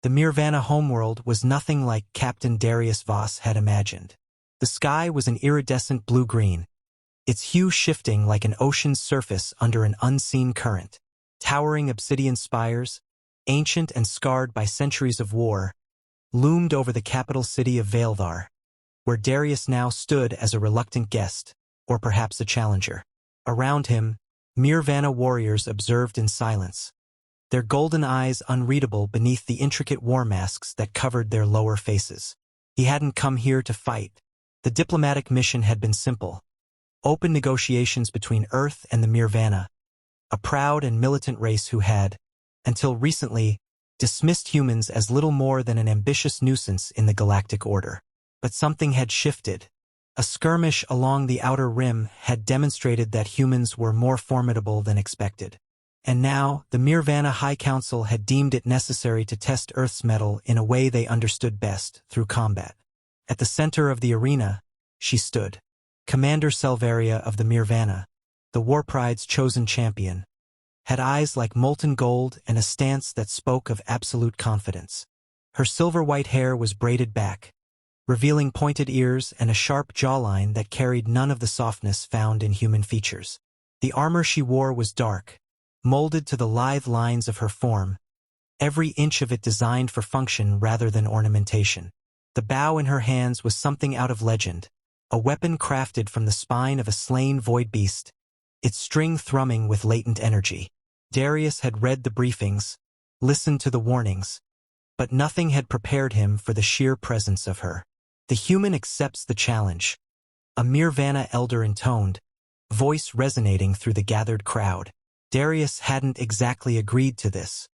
The Nirvana homeworld was nothing like Captain Darius Voss had imagined. The sky was an iridescent blue-green, its hue shifting like an ocean's surface under an unseen current. Towering obsidian spires, ancient and scarred by centuries of war, loomed over the capital city of Vaildar, where Darius now stood as a reluctant guest, or perhaps a challenger. Around him, Nirvana warriors observed in silence, their golden eyes unreadable beneath the intricate war masks that covered their lower faces. He hadn't come here to fight. The diplomatic mission had been simple: open negotiations between Earth and the Nirvana, a proud and militant race who had, until recently, dismissed humans as little more than an ambitious nuisance in the galactic order. But something had shifted. A skirmish along the outer rim had demonstrated that humans were more formidable than expected. And now, the Nirvana High Council had deemed it necessary to test Earth's mettle in a way they understood best, through combat. At the center of the arena, she stood, Commander Selvaria of the Nirvana, the Warpride's chosen champion, had eyes like molten gold and a stance that spoke of absolute confidence. Her silver-white hair was braided back, revealing pointed ears and a sharp jawline that carried none of the softness found in human features. The armor she wore was dark, molded to the lithe lines of her form, every inch of it designed for function rather than ornamentation. The bow in her hands was something out of legend, a weapon crafted from the spine of a slain void beast, its string thrumming with latent energy. Darius had read the briefings, listened to the warnings, but nothing had prepared him for the sheer presence of her. The human accepts the challenge, a Nirvana elder intoned, voice resonating through the gathered crowd. Darius hadn't exactly agreed to this.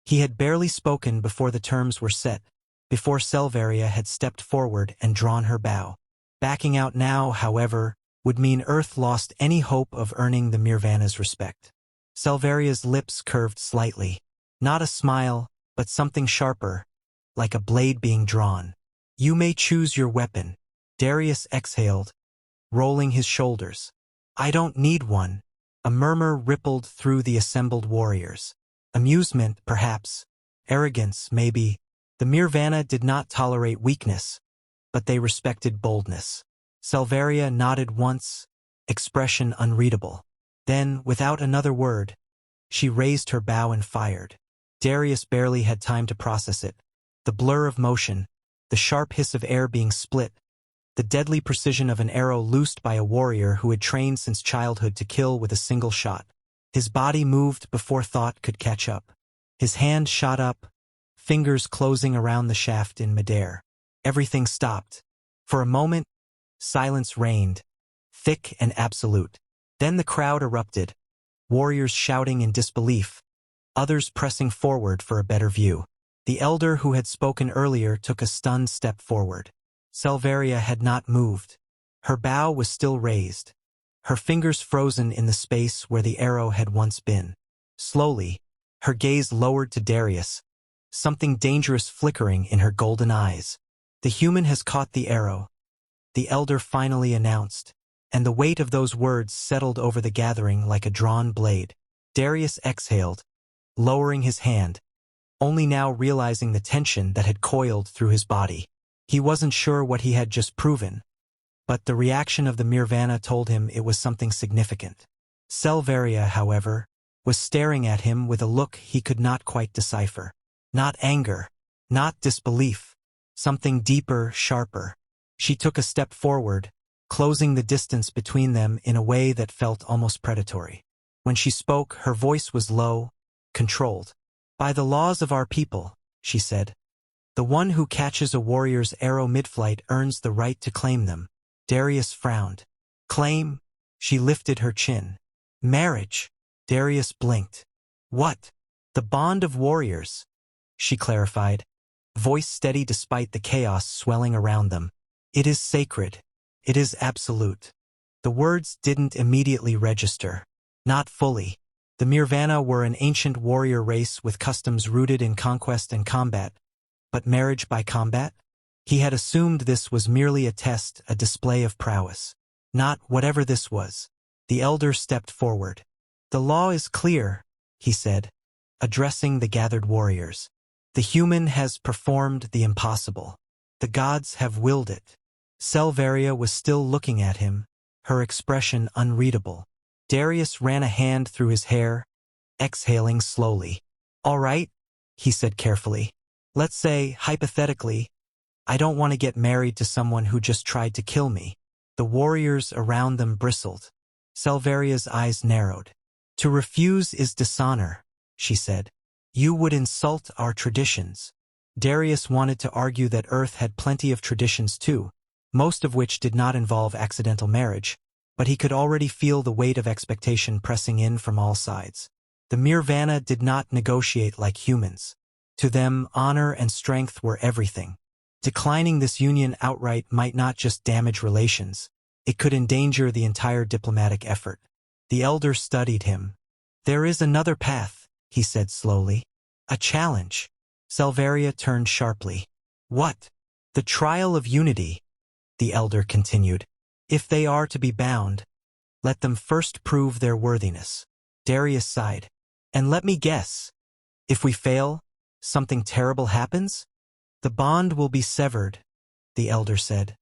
He had barely spoken before the terms were set, before Selvaria had stepped forward and drawn her bow. Backing out now, however, would mean Earth lost any hope of earning the Nirvana's respect. Selvaria's lips curved slightly. Not a smile, but something sharper, like a blade being drawn. "You may choose your weapon," Darius exhaled, rolling his shoulders. "I don't need one." A murmur rippled through the assembled warriors. Amusement, perhaps. Arrogance, maybe. The Nirvana did not tolerate weakness, but they respected boldness. Selvaria nodded once, expression unreadable. Then, without another word, she raised her bow and fired. Darius barely had time to process it. The blur of motion, the sharp hiss of air being split, the deadly precision of an arrow loosed by a warrior who had trained since childhood to kill with a single shot. His body moved before thought could catch up. His hand shot up, fingers closing around the shaft in midair. Everything stopped. For a moment, silence reigned, thick and absolute. Then the crowd erupted, warriors shouting in disbelief, others pressing forward for a better view. The elder who had spoken earlier took a stunned step forward. Selvaria had not moved. Her bow was still raised, her fingers frozen in the space where the arrow had once been. Slowly, her gaze lowered to Darius, something dangerous flickering in her golden eyes. "The human has caught the arrow," the elder finally announced, and the weight of those words settled over the gathering like a drawn blade. Darius exhaled, lowering his hand, only now realizing the tension that had coiled through his body. He wasn't sure what he had just proven, but the reaction of the Nirvana told him it was something significant. Selvaria, however, was staring at him with a look he could not quite decipher. Not anger, not disbelief, something deeper, sharper. She took a step forward, closing the distance between them in a way that felt almost predatory. When she spoke, her voice was low, controlled. "By the laws of our people," she said, "the one who catches a warrior's arrow mid-flight earns the right to claim them." Darius frowned. "Claim?" She lifted her chin. "Marriage." Darius blinked. "What?" "The bond of warriors," she clarified, voice steady despite the chaos swelling around them. "It is sacred. It is absolute." The words didn't immediately register. Not fully. The Nirvana were an ancient warrior race with customs rooted in conquest and combat. But marriage by combat? He had assumed this was merely a test, a display of prowess. Not whatever this was. The elder stepped forward. "The law is clear," he said, addressing the gathered warriors. The human has performed the impossible. The gods have willed it. Selvaria was still looking at him, her expression unreadable. Darius ran a hand through his hair, exhaling slowly. "All right," he said carefully. "Let's say, hypothetically, I don't want to get married to someone who just tried to kill me." The warriors around them bristled. Selvaria's eyes narrowed. "To refuse is dishonor," she said. "You would insult our traditions." Darius wanted to argue that Earth had plenty of traditions too, most of which did not involve accidental marriage, but he could already feel the weight of expectation pressing in from all sides. The Nirvana did not negotiate like humans. To them, honor and strength were everything. Declining this union outright might not just damage relations, it could endanger the entire diplomatic effort. The elder studied him. "There is another path," he said slowly. "A challenge." Selvaria turned sharply. "What?" "The trial of unity," the elder continued. "If they are to be bound, let them first prove their worthiness." Darius sighed. "And let me guess. If we fail, something terrible happens?" "The bond will be severed," the elder said.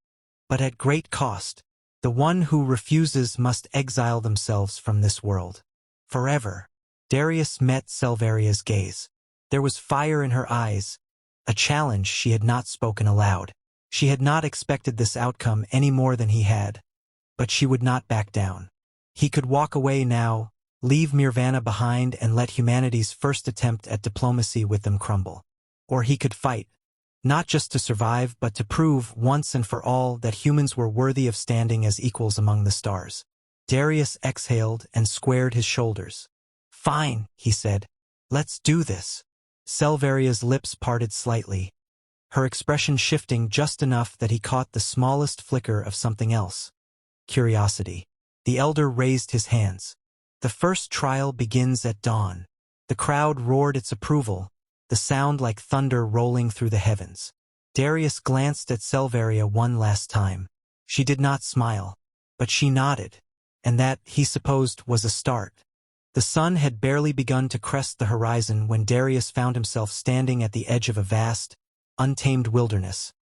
"But at great cost. The one who refuses must exile themselves from this world. Forever." Darius met Selvaria's gaze. There was fire in her eyes, a challenge she had not spoken aloud. She had not expected this outcome any more than he had. But she would not back down. He could walk away now, leave Nirvana behind and let humanity's first attempt at diplomacy with them crumble. Or he could fight, not just to survive but to prove once and for all that humans were worthy of standing as equals among the stars. Darius exhaled and squared his shoulders. "Fine," he said. "Let's do this." Selvaria's lips parted slightly, her expression shifting just enough that he caught the smallest flicker of something else. Curiosity. The elder raised his hands. "The first trial begins at dawn." The crowd roared its approval, the sound like thunder rolling through the heavens. Darius glanced at Selvaria one last time. She did not smile, but she nodded, and that, he supposed, was a start. The sun had barely begun to crest the horizon when Darius found himself standing at the edge of a vast, untamed wilderness,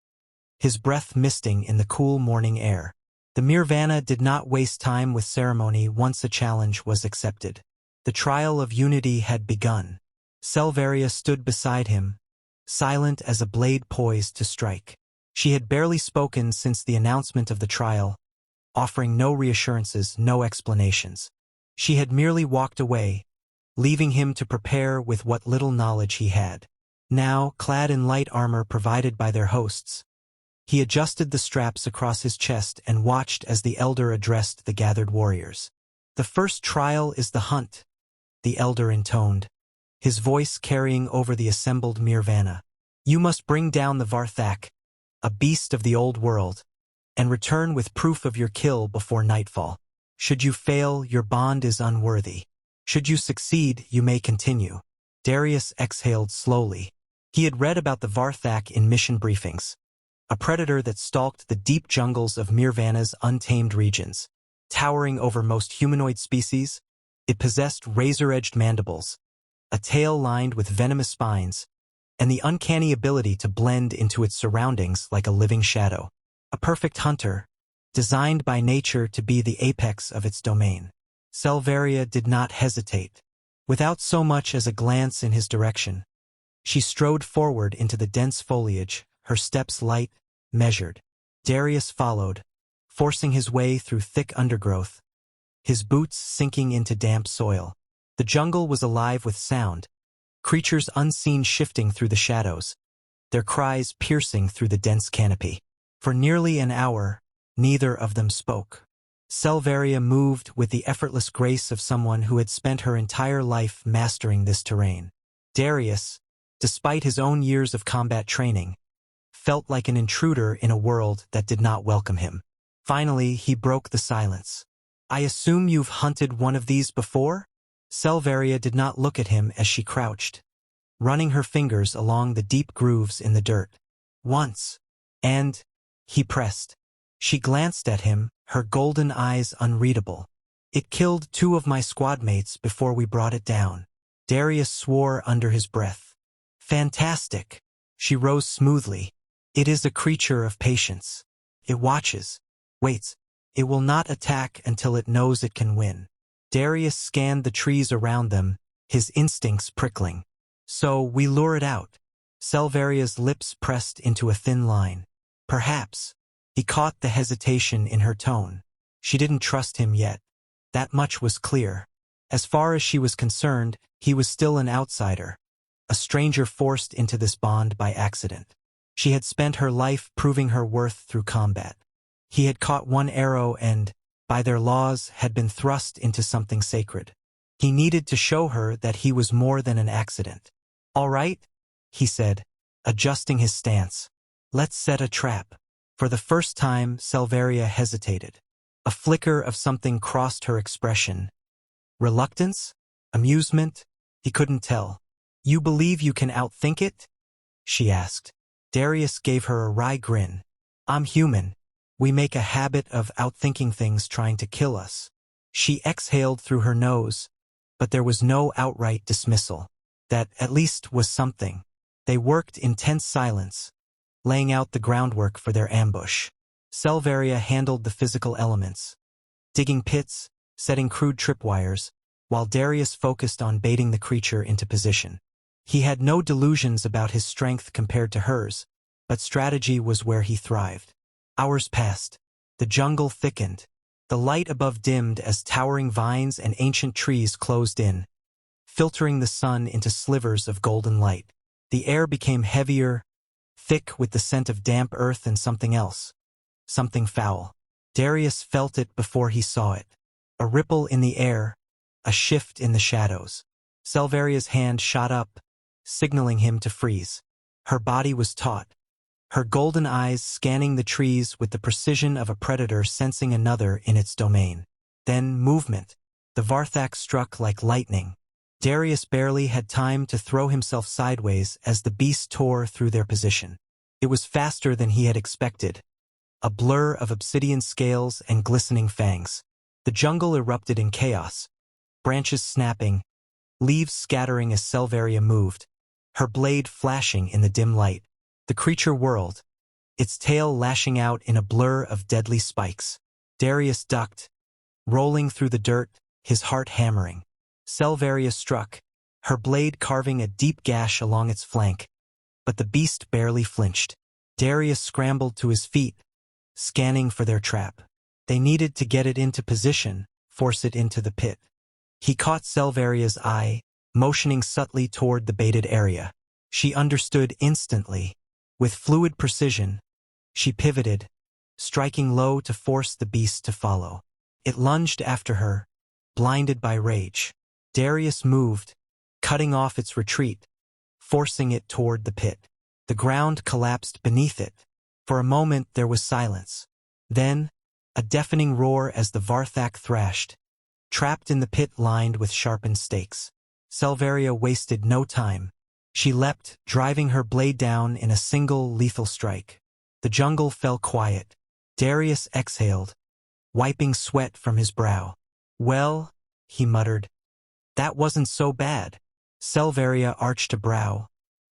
his breath misting in the cool morning air. The Nirvana did not waste time with ceremony once a challenge was accepted. The trial of unity had begun. Selvaria stood beside him, silent as a blade poised to strike. She had barely spoken since the announcement of the trial, offering no reassurances, no explanations. She had merely walked away, leaving him to prepare with what little knowledge he had. Now, clad in light armor provided by their hosts, he adjusted the straps across his chest and watched as the elder addressed the gathered warriors. "The first trial is the hunt," the elder intoned, his voice carrying over the assembled Nirvana. "You must bring down the Varthak, a beast of the old world, and return with proof of your kill before nightfall. Should you fail, your bond is unworthy. Should you succeed, you may continue." Darius exhaled slowly. He had read about the Varthak in mission briefings, a predator that stalked the deep jungles of Nirvana's untamed regions. Towering over most humanoid species, it possessed razor-edged mandibles, a tail lined with venomous spines, and the uncanny ability to blend into its surroundings like a living shadow. A perfect hunter, designed by nature to be the apex of its domain. Selvaria did not hesitate. Without so much as a glance in his direction, she strode forward into the dense foliage, her steps light, measured. Darius followed, forcing his way through thick undergrowth, his boots sinking into damp soil. The jungle was alive with sound, creatures unseen shifting through the shadows, their cries piercing through the dense canopy. For nearly an hour, neither of them spoke. Selvaria moved with the effortless grace of someone who had spent her entire life mastering this terrain. Darius, despite his own years of combat training, felt like an intruder in a world that did not welcome him. Finally, he broke the silence. "I assume you've hunted one of these before?" Selvaria did not look at him as she crouched, running her fingers along the deep grooves in the dirt. "Once." "And?" he pressed. She glanced at him, her golden eyes unreadable. "It killed 2 of my squad mates before we brought it down." Darius swore under his breath. Fantastic. She rose smoothly. It is a creature of patience. It watches, waits. It will not attack until it knows it can win. Darius scanned the trees around them, his instincts prickling. So we lure it out. Selveria's lips pressed into a thin line. Perhaps. He caught the hesitation in her tone. She didn't trust him yet. That much was clear. As far as she was concerned, he was still an outsider, a stranger forced into this bond by accident. She had spent her life proving her worth through combat. He had caught one arrow and, by their laws, had been thrust into something sacred. He needed to show her that he was more than an accident. "All right," he said, adjusting his stance. "Let's set a trap." For the first time, Selvaria hesitated. A flicker of something crossed her expression. Reluctance? Amusement? He couldn't tell. "You believe you can outthink it?" she asked. Darius gave her a wry grin. "I'm human. We make a habit of outthinking things trying to kill us." She exhaled through her nose, but there was no outright dismissal. That, at least, was something. They worked in tense silence, laying out the groundwork for their ambush. Selvaria handled the physical elements, digging pits, setting crude tripwires, while Darius focused on baiting the creature into position. He had no delusions about his strength compared to hers, but strategy was where he thrived. Hours passed. The jungle thickened. The light above dimmed as towering vines and ancient trees closed in, filtering the sun into slivers of golden light. The air became heavier, thick with the scent of damp earth and something else. Something foul. Darius felt it before he saw it. A ripple in the air, a shift in the shadows. Selvaria's hand shot up, signaling him to freeze. Her body was taut, her golden eyes scanning the trees with the precision of a predator sensing another in its domain. Then movement. The Varthak struck like lightning. Darius barely had time to throw himself sideways as the beast tore through their position. It was faster than he had expected, a blur of obsidian scales and glistening fangs. The jungle erupted in chaos, branches snapping, leaves scattering as Selvaria moved, her blade flashing in the dim light. The creature whirled, its tail lashing out in a blur of deadly spikes. Darius ducked, rolling through the dirt, his heart hammering. Selvaria struck, her blade carving a deep gash along its flank, but the beast barely flinched. Darius scrambled to his feet, scanning for their trap. They needed to get it into position, force it into the pit. He caught Selvaria's eye, motioning subtly toward the baited area. She understood instantly. With fluid precision, she pivoted, striking low to force the beast to follow. It lunged after her, blinded by rage. Darius moved, cutting off its retreat, forcing it toward the pit. The ground collapsed beneath it. For a moment there was silence. Then, a deafening roar as the Varthak thrashed, trapped in the pit lined with sharpened stakes. Selvaria wasted no time. She leapt, driving her blade down in a single lethal strike. The jungle fell quiet. Darius exhaled, wiping sweat from his brow. "Well," he muttered, "that wasn't so bad." Selvaria arched a brow,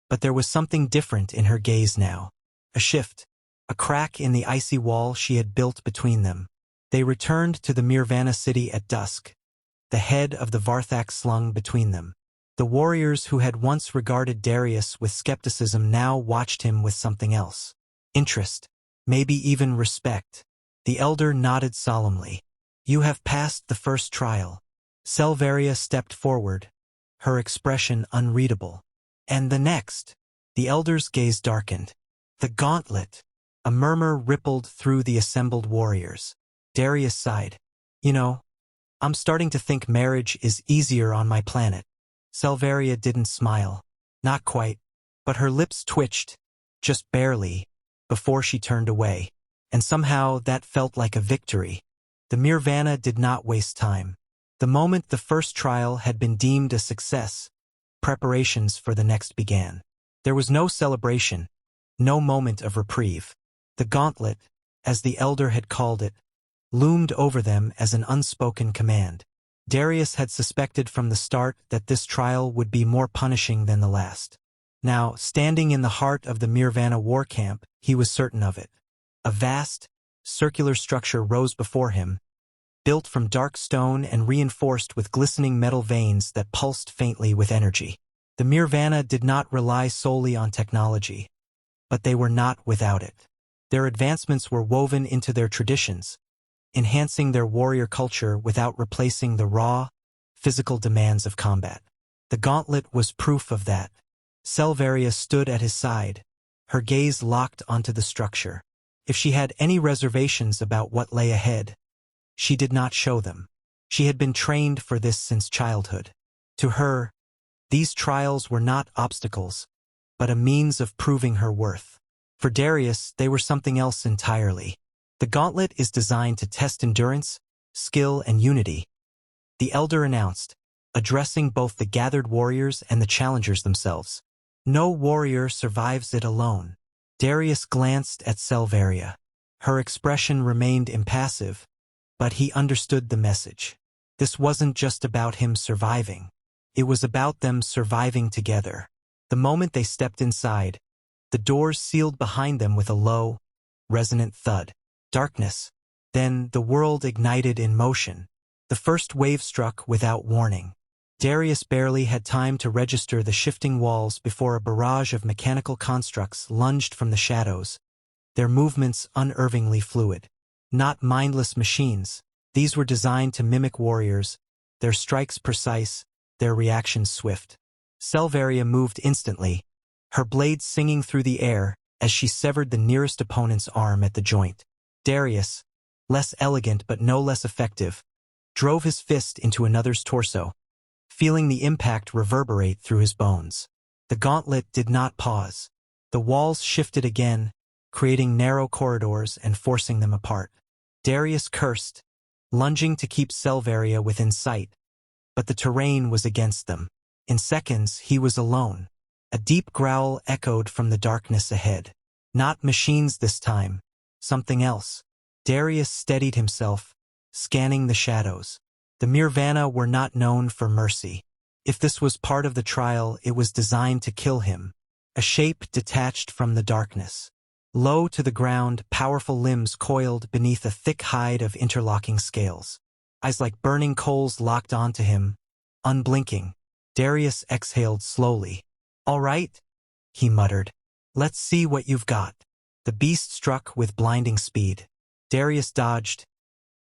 but there was something different in her gaze now. A shift, a crack in the icy wall she had built between them. They returned to the Mirvana city at dusk, the head of the Varthak slung between them. The warriors who had once regarded Darius with skepticism now watched him with something else. Interest, maybe even respect. The elder nodded solemnly. "You have passed the first trial." Selvaria stepped forward, her expression unreadable. "And the next?" The elder's gaze darkened. "The gauntlet." A murmur rippled through the assembled warriors. Darius sighed. "You know, I'm starting to think marriage is easier on my planet." Selvaria didn't smile. Not quite. But her lips twitched, just barely, before she turned away. And somehow that felt like a victory. The Mirvana did not waste time. The moment the first trial had been deemed a success, preparations for the next began. There was no celebration, no moment of reprieve. The gauntlet, as the elder had called it, loomed over them as an unspoken command. Darius had suspected from the start that this trial would be more punishing than the last. Now, standing in the heart of the Nirvana war camp, he was certain of it. A vast, circular structure rose before him, built from dark stone and reinforced with glistening metal veins that pulsed faintly with energy. The Nirvana did not rely solely on technology, but they were not without it. Their advancements were woven into their traditions, enhancing their warrior culture without replacing the raw, physical demands of combat. The gauntlet was proof of that. Selvaria stood at his side, her gaze locked onto the structure. If she had any reservations about what lay ahead, she did not show them. She had been trained for this since childhood. To her, these trials were not obstacles, but a means of proving her worth. For Darius, they were something else entirely. The gauntlet is designed to test endurance, skill, and unity, the elder announced, addressing both the gathered warriors and the challengers themselves. No warrior survives it alone. Darius glanced at Selvaria. Her expression remained impassive, but he understood the message. This wasn't just about him surviving. It was about them surviving together. The moment they stepped inside, the doors sealed behind them with a low, resonant thud. Darkness. Then the world ignited in motion. The first wave struck without warning. Darius barely had time to register the shifting walls before a barrage of mechanical constructs lunged from the shadows, their movements unervingly fluid. Not mindless machines, these were designed to mimic warriors, their strikes precise, their reactions swift. Selvaria moved instantly, her blade singing through the air as she severed the nearest opponent's arm at the joint. Darius, less elegant but no less effective, drove his fist into another's torso, feeling the impact reverberate through his bones. The gauntlet did not pause. The walls shifted again, creating narrow corridors and forcing them apart. Darius cursed, lunging to keep Selvaria within sight, but the terrain was against them. In seconds, he was alone. A deep growl echoed from the darkness ahead. Not machines this time, something else. Darius steadied himself, scanning the shadows. The Nirvana were not known for mercy. If this was part of the trial, it was designed to kill him. A shape detached from the darkness. Low to the ground, powerful limbs coiled beneath a thick hide of interlocking scales. Eyes like burning coals locked onto him, unblinking. Darius exhaled slowly. "All right," he muttered. "Let's see what you've got." The beast struck with blinding speed. Darius dodged,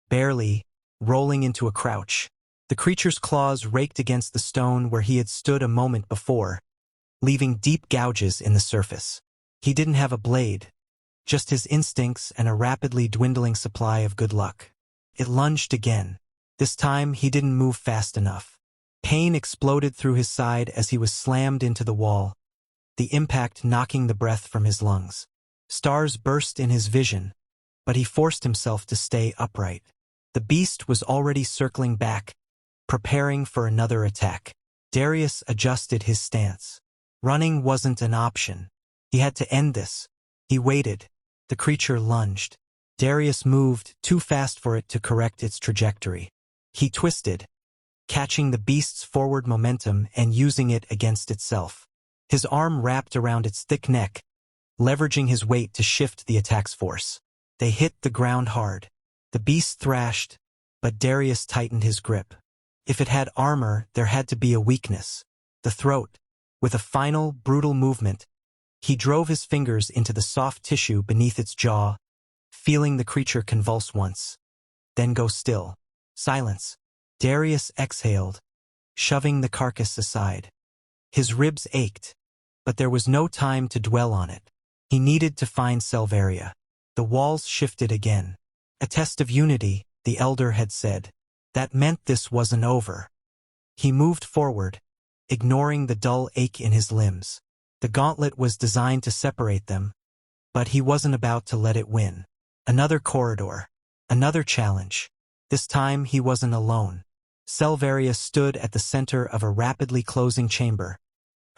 barely, rolling into a crouch. The creature's claws raked against the stone where he had stood a moment before, leaving deep gouges in the surface. He didn't have a blade, just his instincts and a rapidly dwindling supply of good luck. It lunged again. This time he didn't move fast enough. Pain exploded through his side as he was slammed into the wall, the impact knocking the breath from his lungs. Stars burst in his vision, but he forced himself to stay upright. The beast was already circling back, preparing for another attack. Darius adjusted his stance. Running wasn't an option. He had to end this. He waited. The creature lunged. Darius moved, too fast for it to correct its trajectory. He twisted, catching the beast's forward momentum and using it against itself. His arm wrapped around its thick neck, leveraging his weight to shift the attack's force. They hit the ground hard. The beast thrashed, but Darius tightened his grip. If it had armor, there had to be a weakness. The throat. With a final, brutal movement, he drove his fingers into the soft tissue beneath its jaw, feeling the creature convulse once, then go still. Silence. Darius exhaled, shoving the carcass aside. His ribs ached, but there was no time to dwell on it. He needed to find Selvaria. The walls shifted again. A test of unity, the elder had said. That meant this wasn't over. He moved forward, ignoring the dull ache in his limbs. The gauntlet was designed to separate them, but he wasn't about to let it win. Another corridor. Another challenge. This time he wasn't alone. Selvaria stood at the center of a rapidly closing chamber,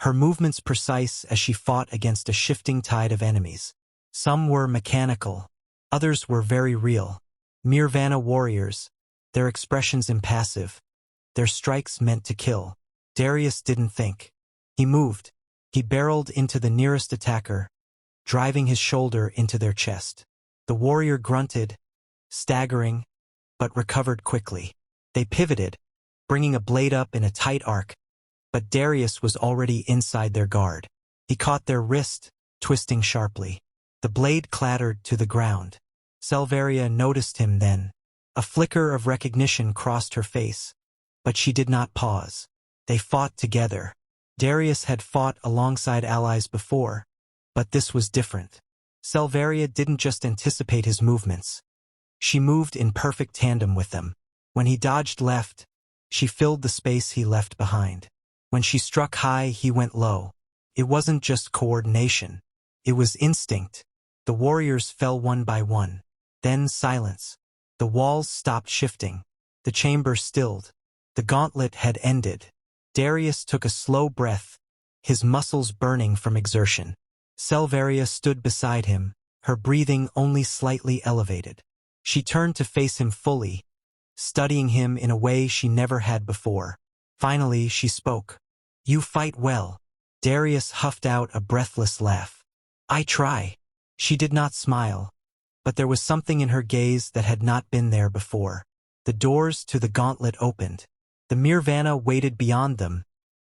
her movements precise as she fought against a shifting tide of enemies. Some were mechanical, others were very real. Nirvana warriors, their expressions impassive, their strikes meant to kill. Darius didn't think. He moved, He barreled into the nearest attacker, driving his shoulder into their chest. The warrior grunted, staggering, but recovered quickly. They pivoted, bringing a blade up in a tight arc, but Darius was already inside their guard. He caught their wrist, twisting sharply. The blade clattered to the ground. Selvaria noticed him then. A flicker of recognition crossed her face, but she did not pause. They fought together. Darius had fought alongside allies before, but this was different. Selvaria didn't just anticipate his movements. She moved in perfect tandem with them. When he dodged left, she filled the space he left behind. When she struck high, he went low. It wasn't just coordination. It was instinct. The warriors fell one by one. Then silence. The walls stopped shifting. The chamber stilled. The gauntlet had ended. Darius took a slow breath, his muscles burning from exertion. Selvaria stood beside him, her breathing only slightly elevated. She turned to face him fully, studying him in a way she never had before. Finally, she spoke. "You fight well." Darius huffed out a breathless laugh. "I try." She did not smile, but there was something in her gaze that had not been there before. The doors to the gauntlet opened. The Nirvana waited beyond them,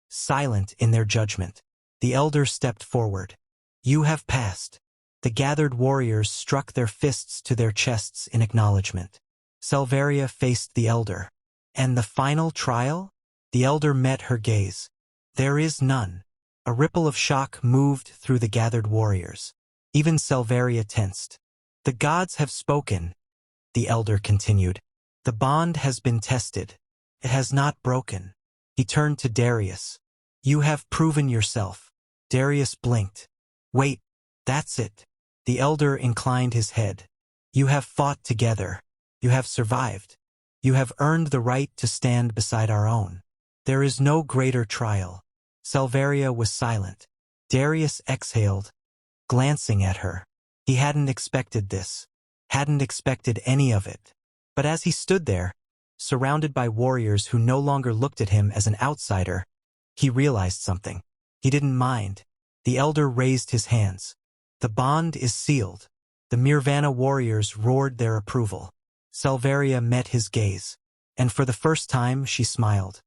silent in their judgment. The elder stepped forward. "You have passed." The gathered warriors struck their fists to their chests in acknowledgement. Selvaria faced the elder. "And the final trial?" The elder met her gaze. "There is none." A ripple of shock moved through the gathered warriors. Even Selvaria tensed. "The gods have spoken," the elder continued. "The bond has been tested. It has not broken." He turned to Darius. "You have proven yourself." Darius blinked. "Wait, that's it." The elder inclined his head. "You have fought together. You have survived. You have earned the right to stand beside our own. There is no greater trial." Selvaria was silent. Darius exhaled, glancing at her. He hadn't expected this. Hadn't expected any of it. But as he stood there, surrounded by warriors who no longer looked at him as an outsider, he realized something. He didn't mind. The elder raised his hands. "The bond is sealed." The Nirvana warriors roared their approval. Selvaria met his gaze, and for the first time she smiled.